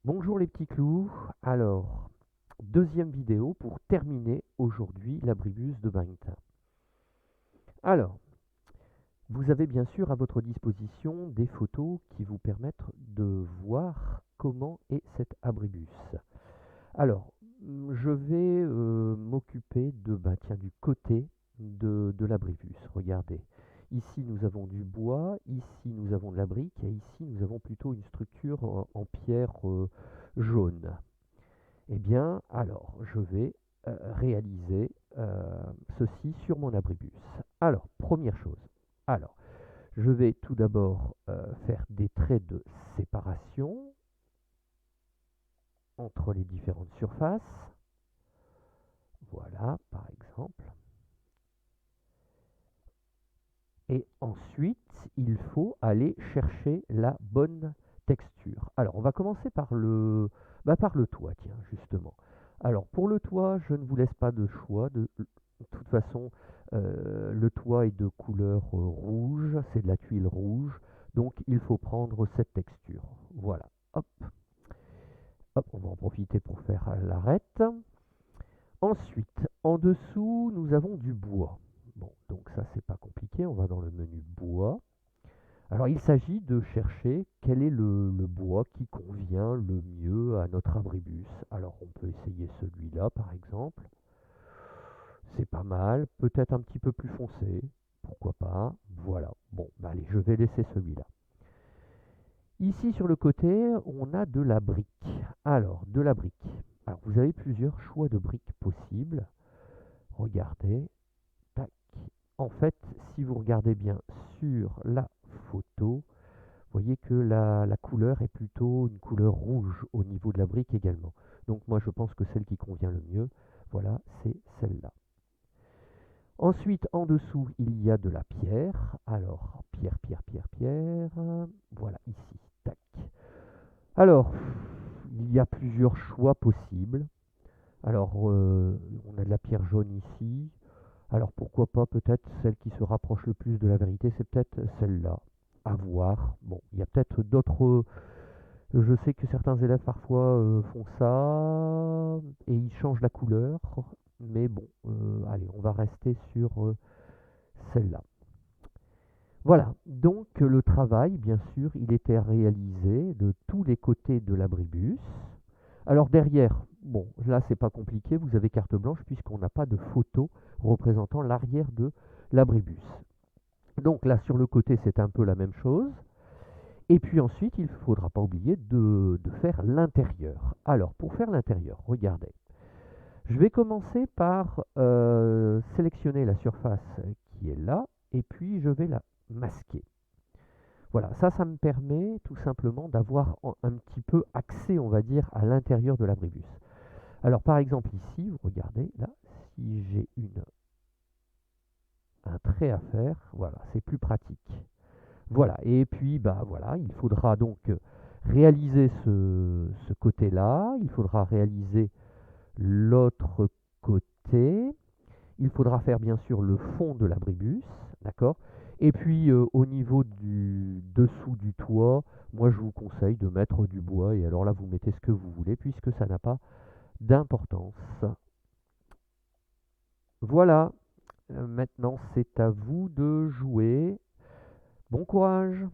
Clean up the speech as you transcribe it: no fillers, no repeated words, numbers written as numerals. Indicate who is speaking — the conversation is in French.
Speaker 1: Bonjour les petits clous. Alors, deuxième vidéo pour terminer aujourd'hui l'abribus de Barrington. Alors, vous avez bien sûr à votre disposition des photos qui vous permettent de voir comment est cet abribus. Alors, je vais m'occuper du côté de l'abribus. Regardez, ici nous avons du bois, ici nous avons de la brique et ici nous avons plutôt une structure en pierre jaune. Eh bien, alors, je vais réaliser ceci sur mon abribus. Alors, première chose. Alors, je vais tout d'abord faire des traits de séparation entre les différentes surfaces. Voilà, par exemple. Et ensuite, il faut aller chercher la bonne texture. Alors, on va commencer par par le toit, tiens, justement. Alors, pour le toit, je ne vous laisse pas de choix. De toute façon, le toit est de couleur rouge, c'est de la tuile rouge, donc il faut prendre cette texture. Voilà, hop, hop, on va en profiter pour faire l'arête. Ensuite, en dessous, nous avons du bois. Bon, donc ça, c'est pas compliqué, on va dans le menu bois. Alors, il s'agit de chercher quel est le bois qui convient le mieux à notre abribus. Alors, on peut essayer celui-là, par exemple. C'est pas mal, peut-être un petit peu plus foncé, pourquoi pas. Voilà, bon, bah allez, je vais laisser celui-là. Ici, sur le côté, on a de la brique. Alors, de la brique. Alors, vous avez plusieurs choix de briques possibles. Regardez, tac. En fait, si vous regardez bien sur la photo, vous voyez que la couleur est plutôt une couleur rouge au niveau de la brique également. Donc moi je pense que celle qui convient le mieux, voilà, c'est celle-là. Ensuite, en dessous, il y a de la pierre. Alors, pierre, pierre, pierre, pierre. Voilà, ici, tac. Alors, il y a plusieurs choix possibles. Alors, on a de la pierre jaune ici. Alors pourquoi pas peut-être celle qui se rapproche le plus de la vérité, c'est peut-être celle-là. À voir. Bon, il y a peut-être d'autres. Je sais que certains élèves parfois font ça et ils changent la couleur. Mais bon, allez, on va rester sur celle-là. Voilà, donc le travail, bien sûr, il était réalisé de tous les côtés de l'abribus. Alors derrière, bon, là c'est pas compliqué, vous avez carte blanche puisqu'on n'a pas de photo représentant l'arrière de l'abribus. Donc là sur le côté c'est un peu la même chose. Et puis ensuite il ne faudra pas oublier de faire l'intérieur. Alors pour faire l'intérieur, regardez. Je vais commencer par sélectionner la surface qui est là et puis je vais la masquer. Voilà, ça me permet tout simplement d'avoir un petit peu accès, on va dire, à l'intérieur de l'abribus. Alors par exemple ici, vous regardez, là, si j'ai un trait à faire, voilà, c'est plus pratique. Voilà, et puis bah voilà, il faudra donc réaliser ce côté-là, il faudra réaliser l'autre côté, il faudra faire bien sûr le fond de l'abribus, d'accord? Et puis au niveau du dessous du toit, moi je vous conseille de mettre du bois, et alors là vous mettez ce que vous voulez puisque ça n'a pas d'importance. Voilà, maintenant c'est à vous de jouer. Bon courage!